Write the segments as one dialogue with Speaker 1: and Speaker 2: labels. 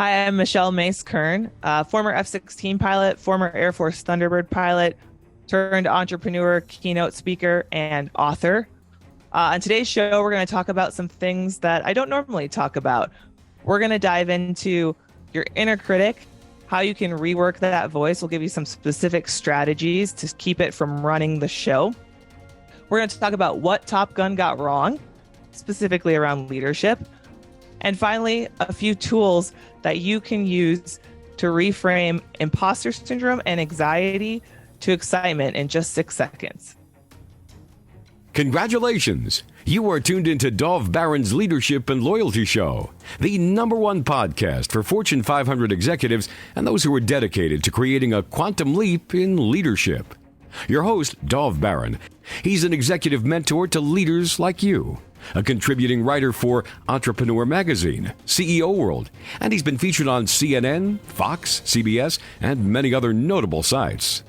Speaker 1: Hi, I'm Michelle Mace Curran, former F-16 pilot, former Air Force Thunderbird pilot, turned entrepreneur, keynote speaker, and author. On today's show, we're going to talk about some things that I don't normally talk about. We're going to dive into your inner critic, how you can rework that voice. We'll give you some specific strategies to keep it from running the show. We're going to talk about what Top Gun got wrong, specifically around leadership. And finally, a few tools that you can use to reframe imposter syndrome and anxiety to excitement in just 6 seconds.
Speaker 2: Congratulations! You are tuned into Dov Baron's Leadership and Loyalty Show, the #1 podcast for Fortune 500 executives and those who are dedicated to creating a quantum leap in leadership. Your host, Dov Baron. He's an executive mentor to leaders like you, a contributing writer for Entrepreneur Magazine, CEO World, and he's been featured on CNN, Fox, CBS, and many other notable sites.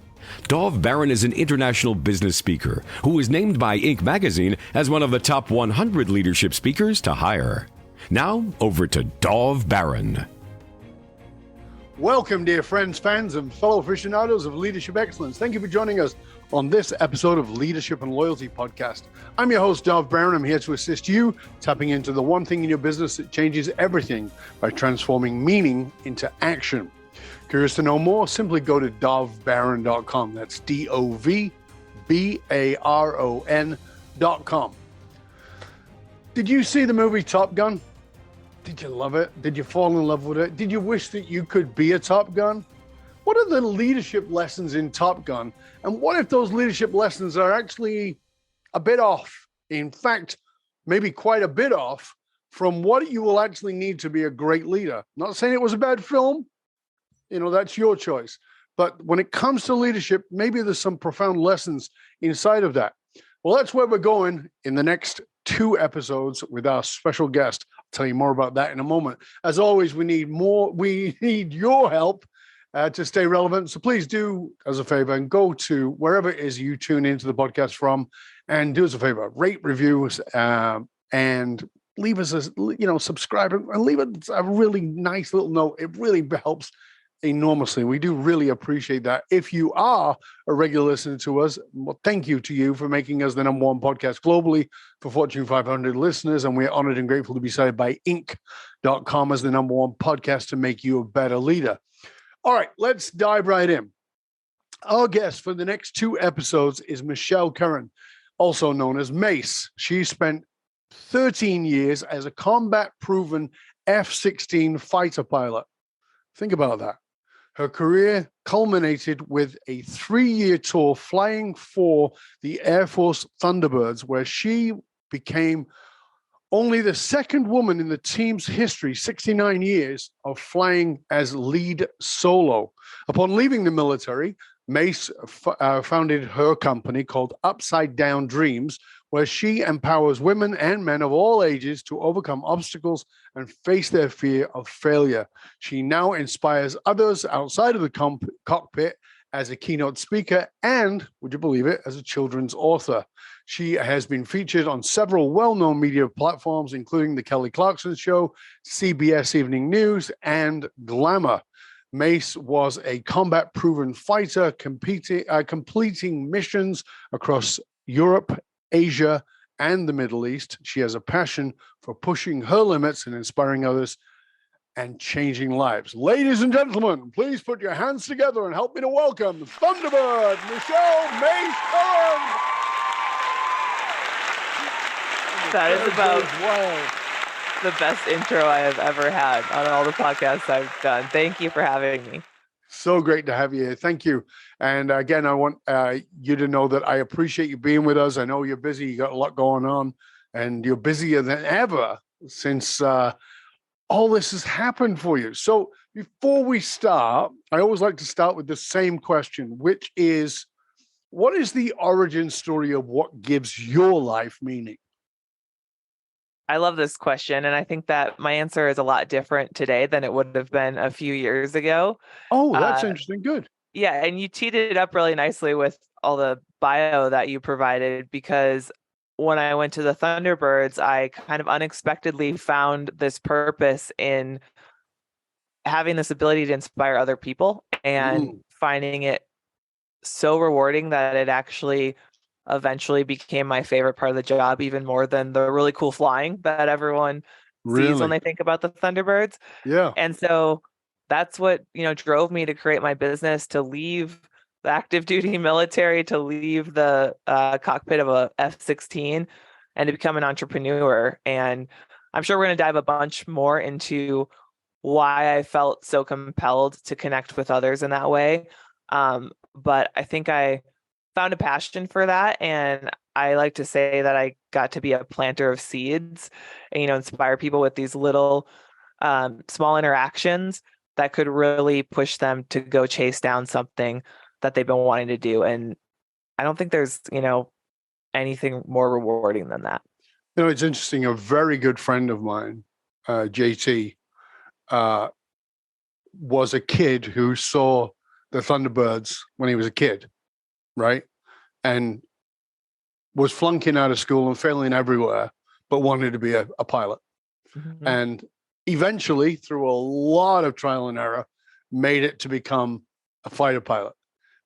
Speaker 2: Dov Baron is an international business speaker who was named by Inc. magazine as one of the top 100 leadership speakers to hire. Now, over to Dov Baron.
Speaker 3: Welcome, dear friends, fans, and fellow aficionados of leadership excellence. Thank you for joining us on this episode of Leadership and Loyalty Podcast. I'm your host, Dov Baron. I'm here to assist you tapping into the one thing in your business that changes everything by transforming meaning into action. Curious to know more? Simply go to dovbaron.com. That's DOVBARON.com. Did you see the movie Top Gun? Did you love it? Did you fall in love with it? Did you wish that you could be a Top Gun? What are the leadership lessons in Top Gun? And what if those leadership lessons are actually a bit off? In fact, maybe quite a bit off from what you will actually need to be a great leader. Not saying it was a bad film. That's your choice. But when it comes to leadership, maybe there's some profound lessons inside of that. Well, that's where we're going in the next 2 episodes with our special guest. I'll tell you more about that in a moment. As always, we need your help to stay relevant. So please do us a favor and go to wherever it is you tune into the podcast from, and do us a favor, rate, reviews, and leave us subscribe and leave us a really nice little note. It really helps enormously. We do really appreciate that. If you are a regular listener to us, well, thank you to you for making us the #1 podcast globally for Fortune 500 listeners. And we're honored and grateful to be cited by Inc.com as the #1 podcast to make you a better leader. All right, let's dive right in. Our guest for the next 2 episodes is Mace Curran, also known as Mace. She spent 13 years as a combat-proven F-16 fighter pilot. Think about that. Her career culminated with a 3-year tour flying for the Air Force Thunderbirds, where she became only the second woman in the team's history, 69 years, of flying as lead solo. Upon leaving the military, Mace founded her company called Upside Down Dreams, where she empowers women and men of all ages to overcome obstacles and face their fear of failure. She now inspires others outside of the cockpit as a keynote speaker and, would you believe it, as a children's author. She has been featured on several well-known media platforms, including the Kelly Clarkson Show, CBS Evening News, and Glamour. Mace was a combat-proven fighter completing missions across Europe, Asia, and the Middle East. She has a passion for pushing her limits and inspiring others and changing lives. Ladies and gentlemen, please put your hands together and help me to welcome Thunderbird, Mace Curran.
Speaker 1: That is about the best intro I have ever had on all the podcasts I've done. Thank you for having me.
Speaker 3: So great to have you here. Thank you. And again, I want you to know that I appreciate you being with us. I know you're busy. You got a lot going on, and you're busier than ever since all this has happened for you. So before we start, I always like to start with the same question, which is, what is the origin story of what gives your life meaning?
Speaker 1: I love this question, and I think that my answer is a lot different today than it would have been a few years ago.
Speaker 3: Oh, that's interesting. Good.
Speaker 1: Yeah, and you teed it up really nicely with all the bio that you provided, because when I went to the Thunderbirds, I kind of unexpectedly found this purpose in having this ability to inspire other people and finding it so rewarding that it actually eventually became my favorite part of the job, even more than the really cool flying that everyone sees when
Speaker 3: Really?
Speaker 1: they think about the Thunderbirds.
Speaker 3: Yeah.
Speaker 1: And so that's what, drove me to create my business, to leave the active duty military, to leave the cockpit of a F-16 and to become an entrepreneur. And I'm sure we're going to dive a bunch more into why I felt so compelled to connect with others in that way. But I think I found a passion for that. And I like to say that I got to be a planter of seeds and, inspire people with these little small interactions that could really push them to go chase down something that they've been wanting to do. And I don't think there's, anything more rewarding than that.
Speaker 3: It's interesting. A very good friend of mine, JT, was a kid who saw the Thunderbirds when he was a kid, right? And was flunking out of school and failing everywhere, but wanted to be a pilot.
Speaker 1: Mm-hmm.
Speaker 3: And eventually, through a lot of trial and error, made it to become a fighter pilot.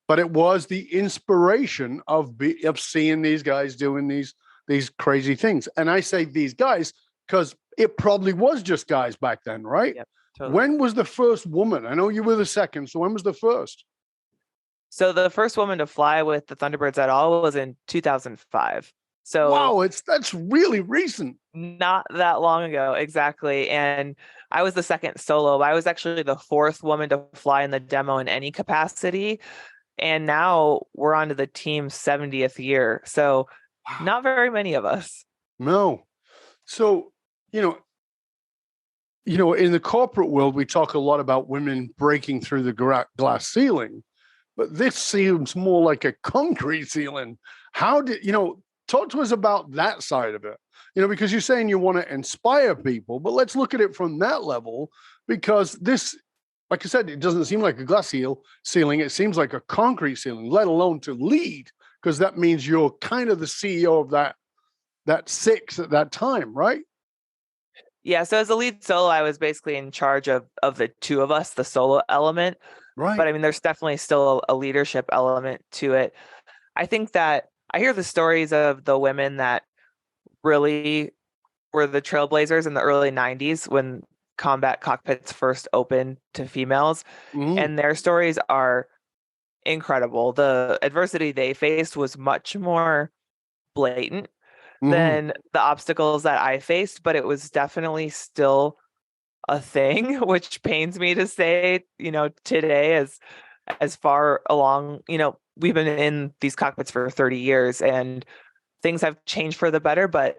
Speaker 3: But it was the inspiration of seeing these guys doing these crazy things. And I say these guys because it probably was just guys back then, right?
Speaker 1: Yep, totally.
Speaker 3: When was the first woman? I know you were the second. So when was the first?
Speaker 1: So the first woman to fly with the Thunderbirds at all was in 2005. So
Speaker 3: wow, that's really recent.
Speaker 1: Not that long ago, exactly. And I was the second solo. I was actually the fourth woman to fly in the demo in any capacity. And now we're on to the team's 70th year. So not very many of us.
Speaker 3: No. So, in the corporate world, we talk a lot about women breaking through the glass ceiling, but this seems more like a concrete ceiling. How did, talk to us about that side of it, because you're saying you want to inspire people, but let's look at it from that level, because this, like I said, it doesn't seem like a glass ceiling. It seems like a concrete ceiling, let alone to lead, because that means you're kind of the CEO of that six at that time, right?
Speaker 1: Yeah. So as a lead solo, I was basically in charge of the two of us, the solo element.
Speaker 3: Right.
Speaker 1: But I mean, there's definitely still a leadership element to it. I think that I hear the stories of the women that really were the trailblazers in the early 90s when combat cockpits first opened to females.
Speaker 3: Mm-hmm.
Speaker 1: And their stories are incredible. The adversity they faced was much more blatant than the obstacles that I faced, but it was definitely still a thing, which pains me to say, today as far along, we've been in these cockpits for 30 years and things have changed for the better, but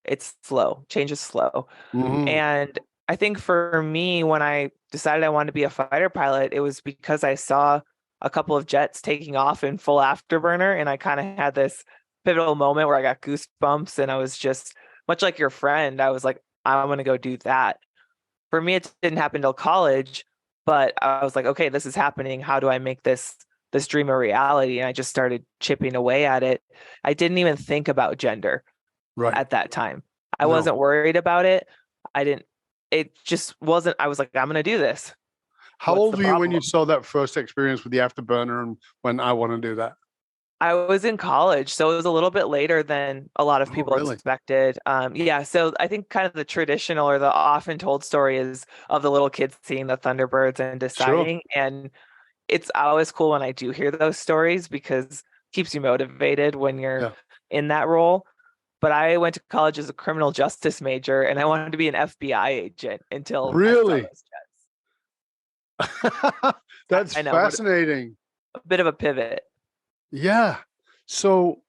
Speaker 1: it's slow. Change is slow.
Speaker 3: Mm-hmm.
Speaker 1: And I think for me, when I decided I wanted to be a fighter pilot, it was because I saw a couple of jets taking off in full afterburner. And I kind of had this pivotal moment where I got goosebumps and I was just much like your friend. I was like, I'm going to go do that. For me, it didn't happen till college, but I was like, okay, this is happening. How do I make this dream a reality? And I just started chipping away at it. I didn't even think about gender at that time. I wasn't worried about it. It just wasn't, I was like, I'm going to do this.
Speaker 3: How old were you when you saw that first experience with the afterburner and when I want to do that?
Speaker 1: I was in college, so it was a little bit later than a lot of people expected. So I think kind of the traditional or the often told story is of the little kids seeing the Thunderbirds and deciding. Sure. And it's always cool when I do hear those stories because it keeps you motivated when you're in that role. But I went to college as a criminal justice major and I wanted to be an FBI agent until
Speaker 3: really.
Speaker 1: I saw those jets.
Speaker 3: That's fascinating.
Speaker 1: A bit of a pivot.
Speaker 3: Yeah. So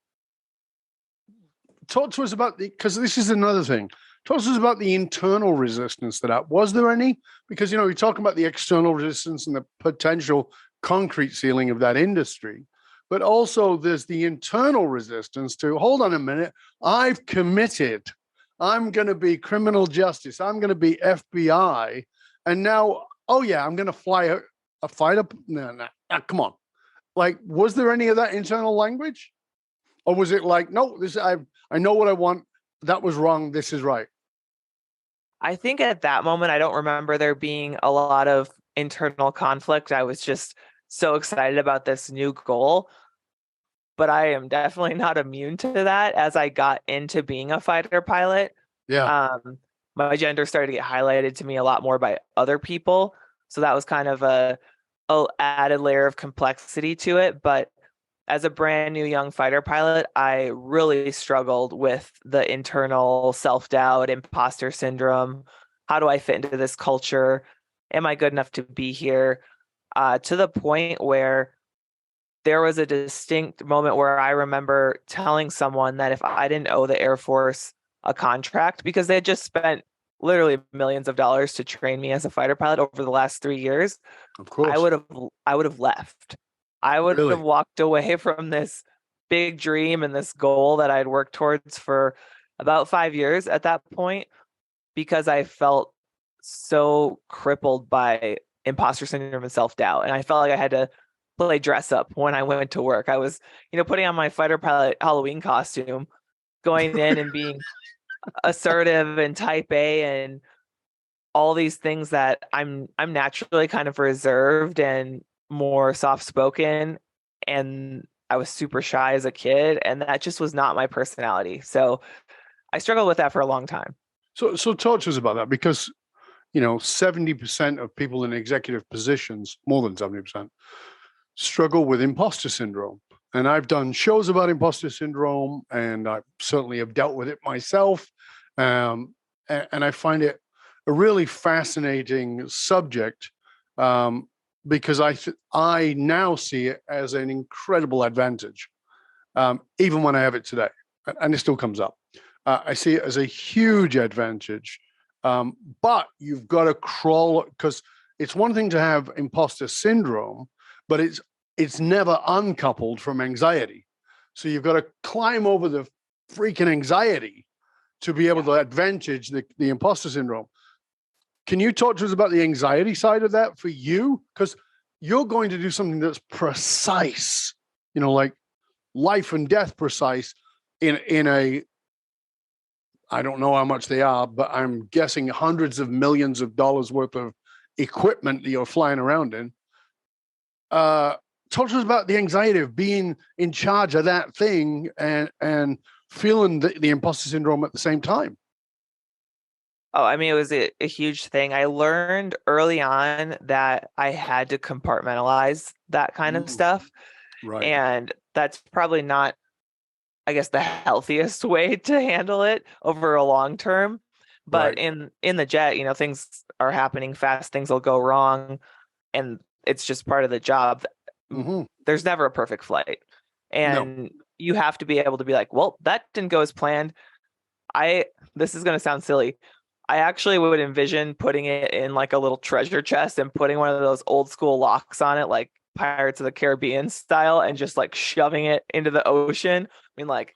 Speaker 3: talk to us about because this is another thing. Talk to us about the internal resistance to that. Was there any? Because, we talk about the external resistance and the potential concrete ceiling of that industry, but also there's the internal resistance to, hold on a minute, I've committed. I'm going to be criminal justice. I'm going to be FBI. And now, I'm going to fly a fighter. No, come on. Like, was there any of that internal language? Or was it like, no, I know what I want. That was wrong. This is right.
Speaker 1: I think at that moment, I don't remember there being a lot of internal conflict. I was just so excited about this new goal. But I am definitely not immune to that as I got into being a fighter pilot.
Speaker 3: Yeah.
Speaker 1: Um, my gender started to get highlighted to me a lot more by other people. So that was kind of a added layer of complexity to it. But as a brand new young fighter pilot, I really struggled with the internal self-doubt, imposter syndrome. How do I fit into this culture? Am I good enough to be here? To the point where there was a distinct moment where I remember telling someone that if I didn't owe the Air Force a contract, because they had just spent literally millions of dollars to train me as a fighter pilot over the last 3 years,
Speaker 3: Of
Speaker 1: I
Speaker 3: course.
Speaker 1: would have I would have left. I would have
Speaker 3: Really.
Speaker 1: walked away from this big dream and this goal that I'd worked towards for about 5 years at that point, because I felt so crippled by imposter syndrome and self-doubt. And I felt like I had to play dress up when I went to work. I was, putting on my fighter pilot Halloween costume, going in and being assertive and type A and all these things that I'm naturally kind of reserved and more soft spoken, and I was super shy as a kid, and that just was not my personality. So I struggled with that for a long time.
Speaker 3: So talk to us about that, because 70% of people in executive positions, more than 70%, struggle with imposter syndrome. And I've done shows about imposter syndrome, and I certainly have dealt with it myself. And I find it a really fascinating subject, because I now see it as an incredible advantage, even when I have it today, and it still comes up. I see it as a huge advantage, but you've got to crawl, because it's one thing to have imposter syndrome, but it's never uncoupled from anxiety. So you've got to climb over the freaking anxiety to be able to advantage the imposter syndrome. Can you talk to us about the anxiety side of that for you? Because you're going to do something that's precise, like life and death precise in a, I don't know how much they are, but I'm guessing hundreds of millions of dollars worth of equipment that you're flying around in. Talk to us about the anxiety of being in charge of that thing and feeling the imposter syndrome at the same time.
Speaker 1: Oh, I mean, it was a huge thing. I learned early on that I had to compartmentalize that kind of stuff.
Speaker 3: Right.
Speaker 1: And that's probably not, I guess, the healthiest way to handle it over a long term. But
Speaker 3: Right.
Speaker 1: in the jet, things are happening fast, things will go wrong, and it's just part of the job.
Speaker 3: Mm-hmm.
Speaker 1: There's never a perfect flight.
Speaker 3: No.
Speaker 1: And you have to be able to be like, well, that didn't go as planned. This is going to sound silly. I actually would envision putting it in like a little treasure chest and putting one of those old school locks on it, like Pirates of the Caribbean style, and just like shoving it into the ocean. I mean, like,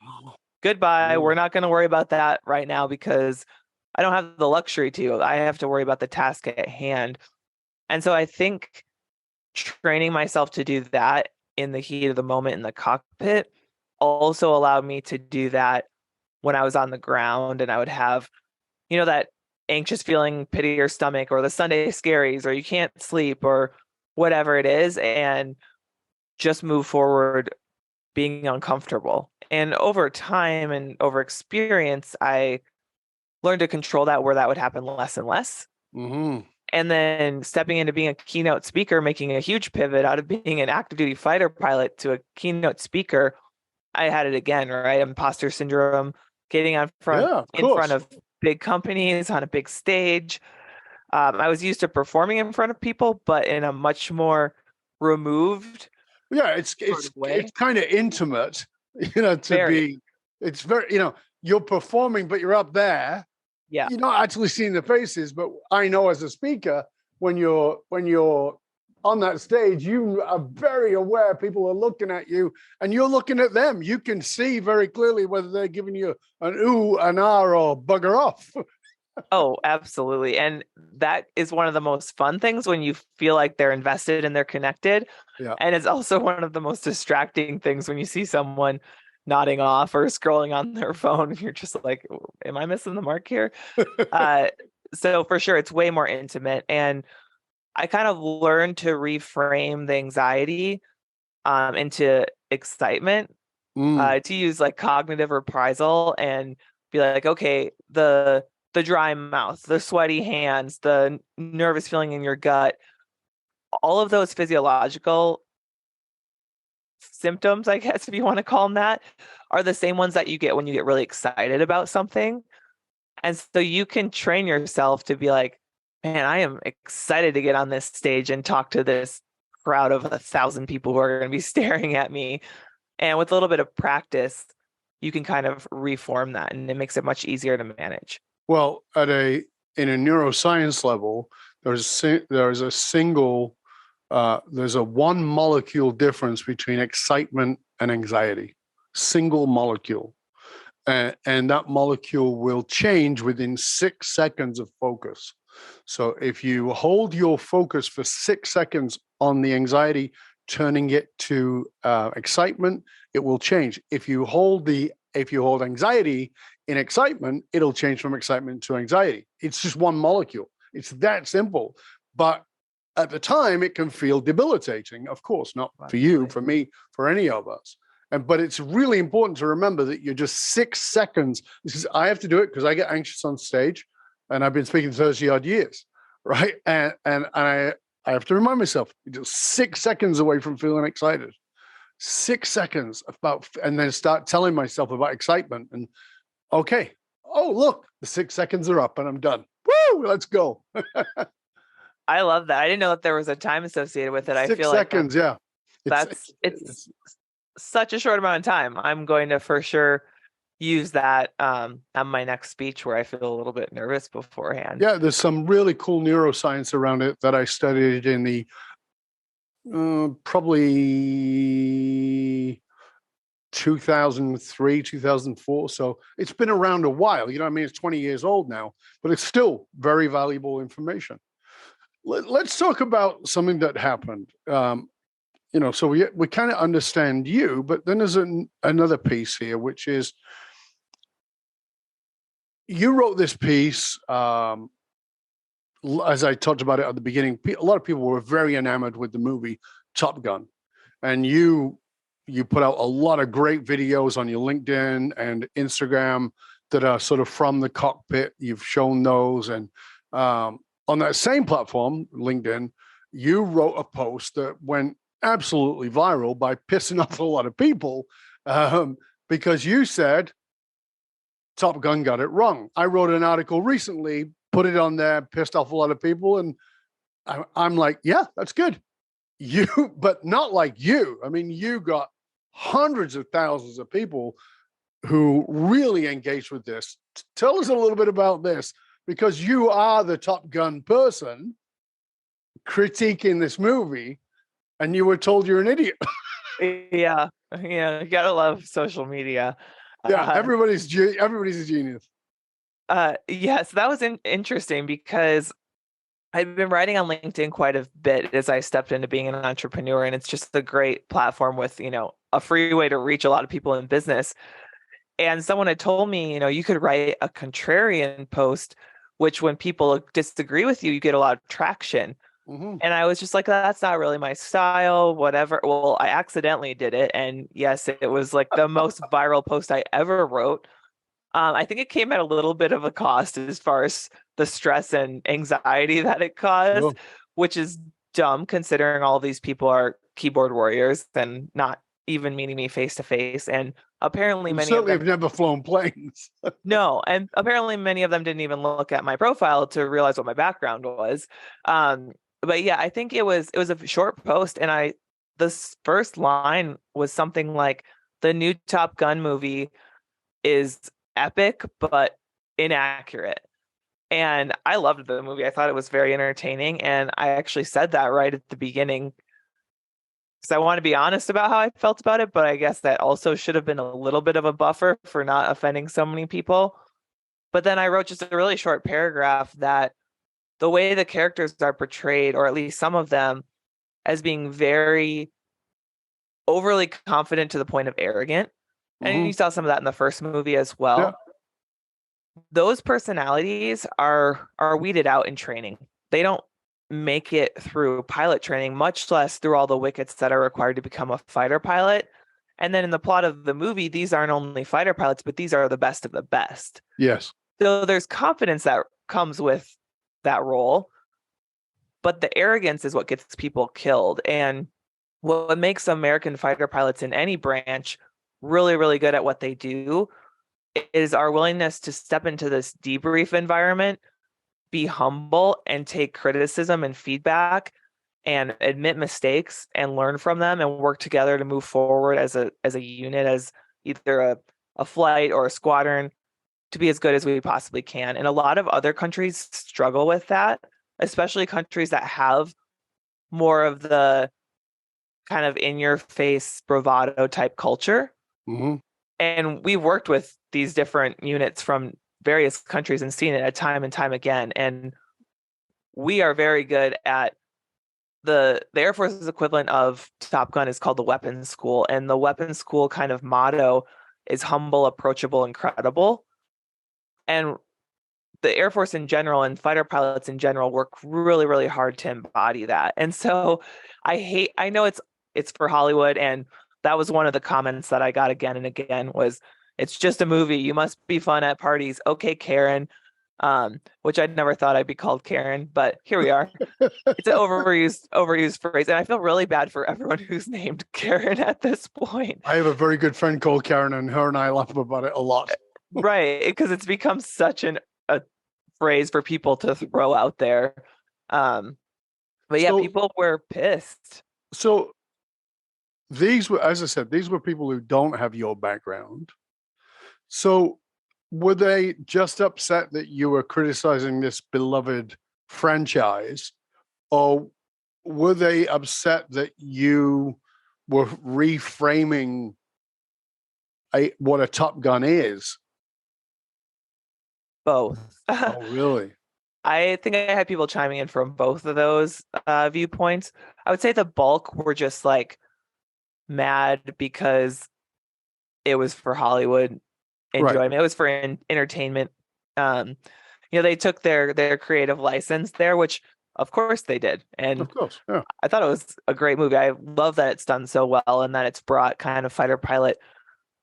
Speaker 1: goodbye. We're not going to worry about that right now because I don't have the luxury to. I have to worry about the task at hand. And so I think training myself to do that in the heat of the moment in the cockpit also allowed me to do that when I was on the ground, and I would have, that anxious feeling, pit of your stomach, or the Sunday scaries, or you can't sleep, or whatever it is, and just move forward being uncomfortable. And over time and over experience, I learned to control that, where that would happen less and less.
Speaker 3: Mm-hmm.
Speaker 1: And then stepping into being a keynote speaker, making a huge pivot out of being an active duty fighter pilot to a keynote speaker, I had it again, right? Imposter syndrome, getting in front of big companies on a big stage. I was used to performing in front of people, but in a much more removed.
Speaker 3: Yeah, it's kind of intimate, it's very, you're performing, but you're up there.
Speaker 1: Yeah.
Speaker 3: You're not actually seeing the faces, but I know as a speaker, when you're on that stage, you are very aware people are looking at you and you're looking at them. You can see very clearly whether they're giving you an ooh, an ah, or bugger off.
Speaker 1: Oh, absolutely. And that is one of the most fun things, when you feel like they're invested and they're connected.
Speaker 3: Yeah.
Speaker 1: And it's also one of the most distracting things when you see someone nodding off or scrolling on their phone and you're just like, am I missing the mark here? So for sure, it's way more intimate. And I kind of learned to reframe the anxiety into excitement, to use like cognitive reprisal and be like, okay, the dry mouth, the sweaty hands, the nervous feeling in your gut, all of those physiological symptoms, I guess, if you want to call them that, are the same ones that you get when you get really excited about something. And so you can train yourself to be like, man, I am excited to get on this stage and talk to this crowd of 1,000 people who are going to be staring at me. And with a little bit of practice, you can kind of reform that, and it makes it much easier to manage.
Speaker 3: Well, in a neuroscience level, there's a one molecule difference between excitement and anxiety. Single molecule. And that molecule will change within 6 seconds of focus. So if you hold your focus for 6 seconds on the anxiety, turning it to excitement, it will change. If you hold anxiety in excitement, it'll change from excitement to anxiety. It's just one molecule. It's that simple. But at the time, it can feel debilitating. Of course, not for you, for me, for any of us. But it's really important to remember that you're just 6 seconds. I have to do it because I get anxious on stage, and I've been speaking 30 odd years, right? And I have to remind myself, you're just 6 seconds away from feeling excited. 6 seconds and then start telling myself about excitement. And okay, oh look, the 6 seconds are up, and I'm done. Woo, let's go.
Speaker 1: I love that. I didn't know that there was a time associated with it. I
Speaker 3: 6
Speaker 1: feel
Speaker 3: seconds,
Speaker 1: like
Speaker 3: yeah.
Speaker 1: It's such a short amount of time. I'm going to for sure use that on my next speech where I feel a little bit nervous beforehand.
Speaker 3: Yeah, there's some really cool neuroscience around it that I studied in the probably 2003, 2004. So it's been around a while. You know what I mean? It's 20 years old now, but it's still very valuable information. Let's talk about something that happened. So we kind of understand you, but then there's another piece here, which is you wrote this piece, as I talked about it at the beginning. A lot of people were very enamored with the movie Top Gun, and you put out a lot of great videos on your LinkedIn and Instagram that are sort of from the cockpit. You've shown those, and on that same platform, LinkedIn, you wrote a post that went absolutely viral by pissing off a lot of people because you said Top Gun got it wrong. I wrote an article recently, put it on there, pissed off a lot of people, and I'm like, yeah, that's good. But not like you. I mean, you got hundreds of thousands of people who really engaged with this. Tell us a little bit about this, because you are the Top Gun person critiquing this movie, and you were told you're an idiot.
Speaker 1: Yeah, you gotta love social media.
Speaker 3: Yeah, everybody's a genius.
Speaker 1: Yes, that was interesting because I've been writing on LinkedIn quite a bit as I stepped into being an entrepreneur, and it's just a great platform with, a free way to reach a lot of people in business. And someone had told me, you could write a contrarian post, which when people disagree with you, you get a lot of traction. Mm-hmm. And I was just like, that's not really my style, whatever. Well, I accidentally did it. And yes, it was like the most viral post I ever wrote. I think it came at a little bit of a cost as far as the stress and anxiety that it caused, which is dumb considering all these people are keyboard warriors and not even meeting me face to face. And apparently many of them
Speaker 3: have never flown planes.
Speaker 1: No, and apparently many of them didn't even look at my profile to realize what my background was. But yeah, I think it was a short post, and this first line was something like, the new Top Gun movie is epic but inaccurate. And I loved the movie. I thought it was very entertaining, and I actually said that right at the beginning because I want to be honest about how I felt about it, but I guess that also should have been a little bit of a buffer for not offending so many people. But then I wrote just a really short paragraph that the way the characters are portrayed, or at least some of them, as being very overly confident to the point of arrogant. And you saw some of that in the first movie as well. those personalities are weeded out in training. They don't make it through pilot training, much less through all the wickets that are required to become a fighter pilot. And then in the plot of the movie, these aren't only fighter pilots, but these are the best of the best.
Speaker 3: Yes.
Speaker 1: So there's confidence that comes with that role, but the arrogance is what gets people killed. And what makes American fighter pilots in any branch really, really good at what they do is our willingness to step into this debrief environment, be humble, and take criticism and feedback and admit mistakes and learn from them and work together to move forward as a unit, as either a flight or a squadron, to be as good as we possibly can. And a lot of other countries struggle with that, especially countries that have more of the kind of in your face bravado type culture.
Speaker 3: Mm-hmm.
Speaker 1: And we've worked with these different units from various countries and seen it time and time again. And we are very good at the Air Force's equivalent of Top Gun is called the weapons school. And the weapons school kind of motto is humble, approachable, and credible. And the Air Force in general and fighter pilots in general work really, really hard to embody that. And so I know it's for Hollywood, and that was one of the comments that I got again and again was, it's just a movie. You must be fun at parties. Okay, Karen. Which I'd never thought I'd be called Karen, but here we are. It's an overused phrase. And I feel really bad for everyone who's named Karen at this point.
Speaker 3: I have a very good friend called Karen, and her and I laugh about it a lot.
Speaker 1: Right. Because it's become such a phrase for people to throw out there. But yeah, people were pissed.
Speaker 3: So these were, as I said, these were people who don't have your background. So were they just upset that you were criticizing this beloved franchise, or were they upset that you were reframing what a Top Gun is?
Speaker 1: Both.
Speaker 3: Oh, really?
Speaker 1: I think I had people chiming in from both of those viewpoints. I would say the bulk were just like mad because it was for Hollywood enjoyment. Right. It was for entertainment. They took their creative license there, which of course they did. And
Speaker 3: of course, yeah.
Speaker 1: I thought it was a great movie. I love that it's done so well and that it's brought kind of fighter pilot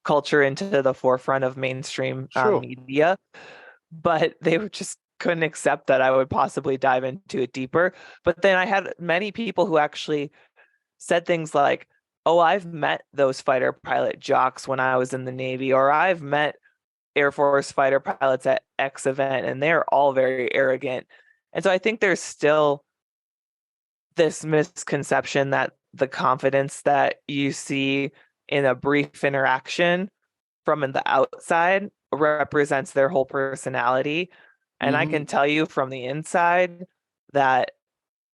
Speaker 1: culture into the forefront of mainstream media. But they just couldn't accept that I would possibly dive into it deeper. But then I had many people who actually said things like, oh, I've met those fighter pilot jocks when I was in the Navy, or I've met Air Force fighter pilots at X event, and they're all very arrogant. And so I think there's still this misconception that the confidence that you see in a brief interaction from the outside represents their whole personality. And I can tell you from the inside that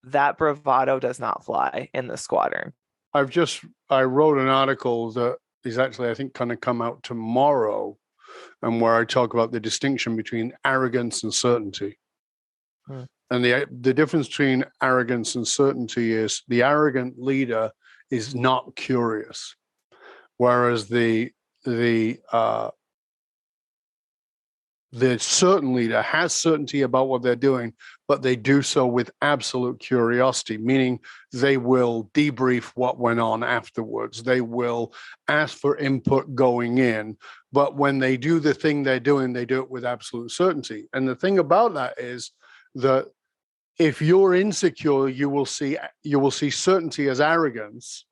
Speaker 1: bravado does not fly in the squadron.
Speaker 3: I wrote an article that is actually, I think, going to come out tomorrow, and where I talk about the distinction between arrogance and certainty. And the difference between arrogance and certainty is the arrogant leader is not curious, whereas the certain leader has certainty about what they're doing, but they do so with absolute curiosity, meaning they will debrief what went on afterwards. They will ask for input going in, but when they do the thing they're doing, they do it with absolute certainty. And the thing about that is that if you're insecure, you will see certainty as arrogance,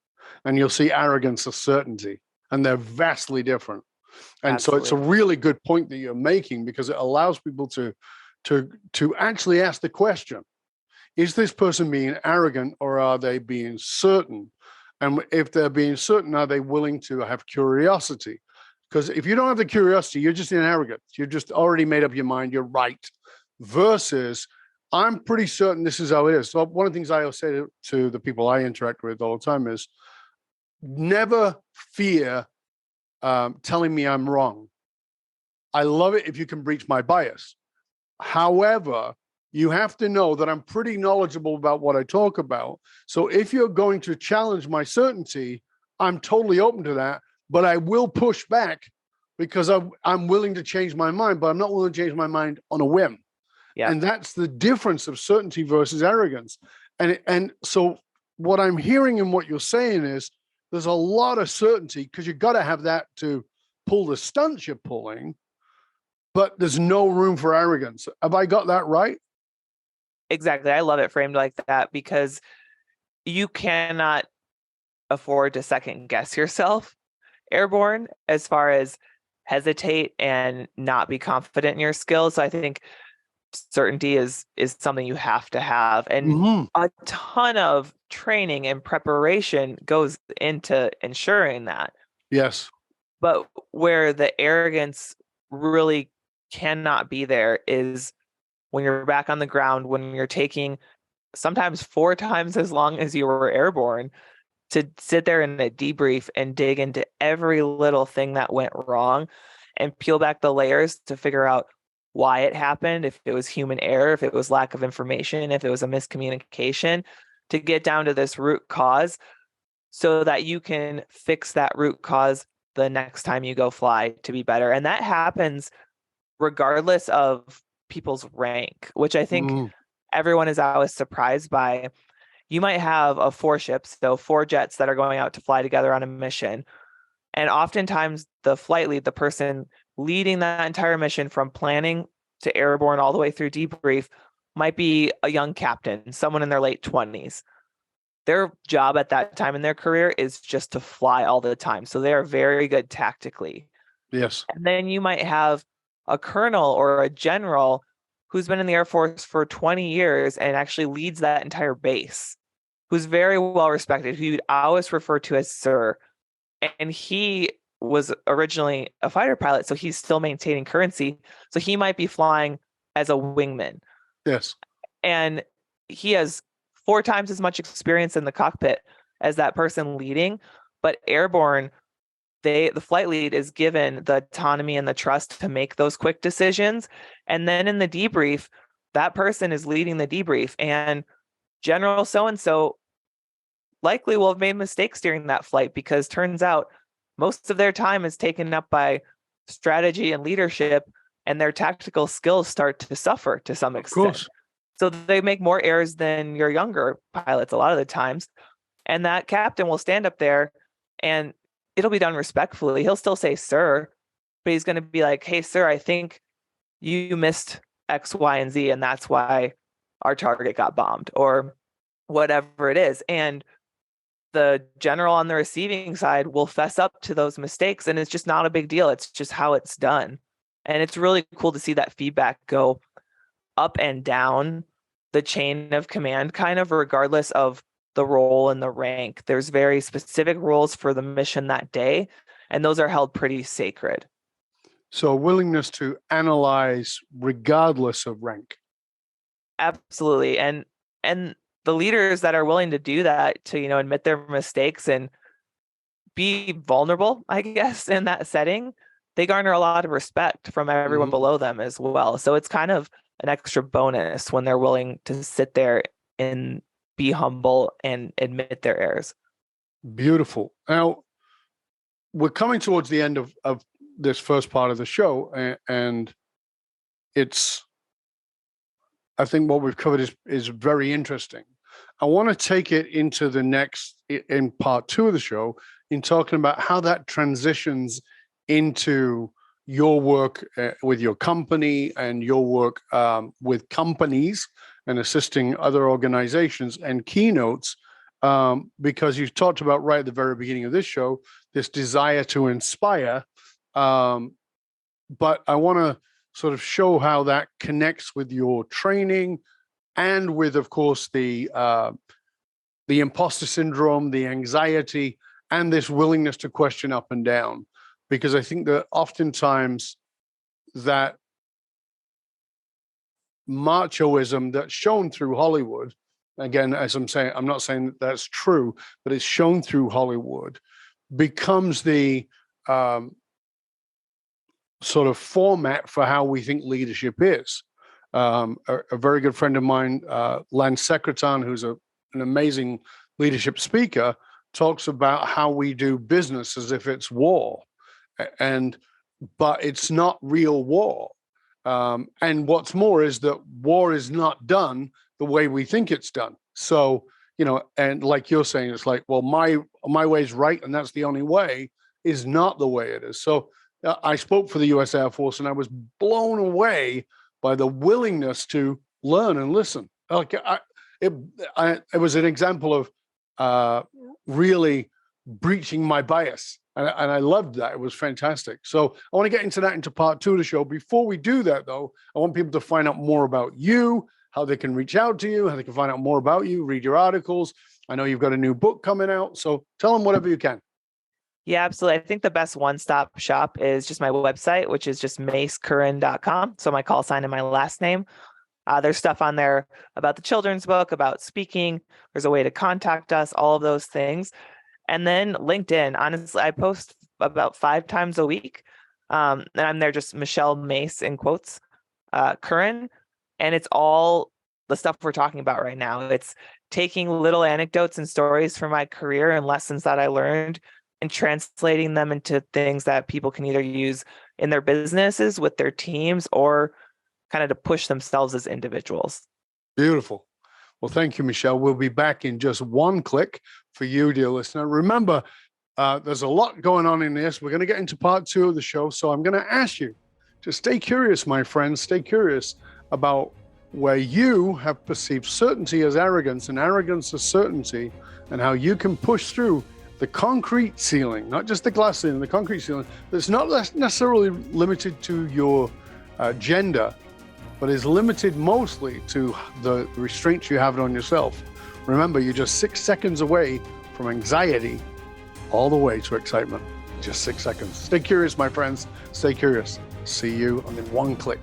Speaker 3: and you'll see arrogance as certainty, and they're vastly different. And Absolutely. So it's a really good point that you're making, because it allows people to actually ask the question, is this person being arrogant, or are they being certain? And if they're being certain, are they willing to have curiosity? Because if you don't have the curiosity, you're just in arrogance. You're just already made up your mind, you're right. Versus, I'm pretty certain this is how it is. So one of the things I always say to the people I interact with all the time is, never fear telling me I'm wrong. I love it if you can breach my bias. However, you have to know that I'm pretty knowledgeable about what I talk about. So if you're going to challenge my certainty, I'm totally open to that, but I will push back, because I'm willing to change my mind, but I'm not willing to change my mind on a whim.
Speaker 1: Yeah.
Speaker 3: And that's the difference of certainty versus arrogance. And so what I'm hearing and what you're saying is there's a lot of certainty because you've got to have that to pull the stunts you're pulling, but there's no room for arrogance. Have I got that right?
Speaker 1: Exactly. I love it framed like that because you cannot afford to second guess yourself airborne as far as hesitate and not be confident in your skills. So I think certainty is something you have to have, and a ton of training and preparation goes into ensuring that.
Speaker 3: Yes.
Speaker 1: But where the arrogance really cannot be there is when you're back on the ground, when you're taking sometimes 4 times as long as you were airborne to sit there in a debrief and dig into every little thing that went wrong and peel back the layers to figure out why it happened, if it was human error, if it was lack of information, if it was a miscommunication, to get down to this root cause so that you can fix that root cause the next time you go fly to be better. And that happens regardless of people's rank, which I think everyone is always surprised by. You might have 4 ships, so 4 jets that are going out to fly together on a mission. And oftentimes the flight lead, the person leading that entire mission from planning to airborne all the way through debrief, might be a young captain, someone in their late 20s. Their job at that time in their career is just to fly all the time. So they are very good tactically.
Speaker 3: Yes.
Speaker 1: And then you might have a colonel or a general who's been in the Air Force for 20 years and actually leads that entire base, who's very well respected, who you'd always refer to as sir. And he was originally a fighter pilot, so he's still maintaining currency. So he might be flying as a wingman.
Speaker 3: Yes.
Speaker 1: And he has 4 times as much experience in the cockpit as that person leading. But airborne, the flight lead is given the autonomy and the trust to make those quick decisions. And then in the debrief, that person is leading the debrief. And General so-and-so likely will have made mistakes during that flight because turns out most of their time is taken up by strategy and leadership, and their tactical skills start to suffer to some extent.
Speaker 3: Of course.
Speaker 1: So they make more errors than your younger pilots a lot of the times. And that captain will stand up there and it'll be done respectfully. He'll still say, sir, but he's going to be like, hey, sir, I think you missed X, Y, and Z, and that's why our target got bombed or whatever it is. And the general on the receiving side will fess up to those mistakes, and it's just not a big deal. It's just how it's done. And it's really cool to see that feedback go up and down the chain of command, kind of regardless of the role and the rank. There's very specific roles for the mission that day, and those are held pretty sacred.
Speaker 3: So willingness to analyze regardless of rank.
Speaker 1: Absolutely. And the leaders that are willing to do that, to, admit their mistakes and be vulnerable, I guess, in that setting, they garner a lot of respect from everyone below them as well. So it's kind of an extra bonus when they're willing to sit there and be humble and admit their errors.
Speaker 3: Beautiful. Now, we're coming towards the end of this first part of the show, and it's, I think what we've covered is very interesting. I want to take it into the next, in part 2 of the show, in talking about how that transitions into your work with your company and your work with companies and assisting other organizations and keynotes, because you talked about right at the very beginning of this show, this desire to inspire. But I want to sort of show how that connects with your training and with, of course, the imposter syndrome, the anxiety, and this willingness to question up and down. Because I think that oftentimes that machoism that's shown through Hollywood, again, as I'm saying, I'm not saying that that's true, but it's shown through Hollywood, becomes the sort of format for how we think leadership is. A very good friend of mine, Lance Secretan, who's an amazing leadership speaker, talks about how we do business as if it's war. And but it's not real war. And what's more is that war is not done the way we think it's done. So, and like you're saying, it's like, well, my way is right, and that's the only way, is not the way it is. So I spoke for the U.S. Air Force, and I was blown away by the willingness to learn and listen. Like it was an example of really breaching my bias. And I loved that. It was fantastic. So I want to get into that into part 2 of the show. Before we do that, though, I want people to find out more about you, how they can reach out to you, how they can find out more about you, read your articles. I know you've got a new book coming out. So tell them whatever you can.
Speaker 1: Yeah, absolutely. I think the best one-stop shop is just my website, which is just macecurran.com. So my call sign and my last name. There's stuff on there about the children's book, about speaking. There's a way to contact us, all of those things. And then LinkedIn. Honestly, I post about 5 times a week. And I'm there just Michelle Mace in quotes, Curran. And it's all the stuff we're talking about right now. It's taking little anecdotes and stories from my career and lessons that I learned and translating them into things that people can either use in their businesses with their teams or kind of to push themselves as individuals.
Speaker 3: Beautiful. Well, thank you, Michelle. We'll be back in just one click for you, dear listener. Remember, there's a lot going on in this. We're going to get into part 2 of the show. So I'm going to ask you to stay curious, my friends. Stay curious about where you have perceived certainty as arrogance and arrogance as certainty, and how you can push through the concrete ceiling, not just the glass ceiling, the concrete ceiling. That's not necessarily limited to your gender, but is limited mostly to the restraints you have on yourself. Remember, you're just 6 seconds away from anxiety all the way to excitement. Just 6 seconds. Stay curious, my friends. Stay curious. See you on the one click.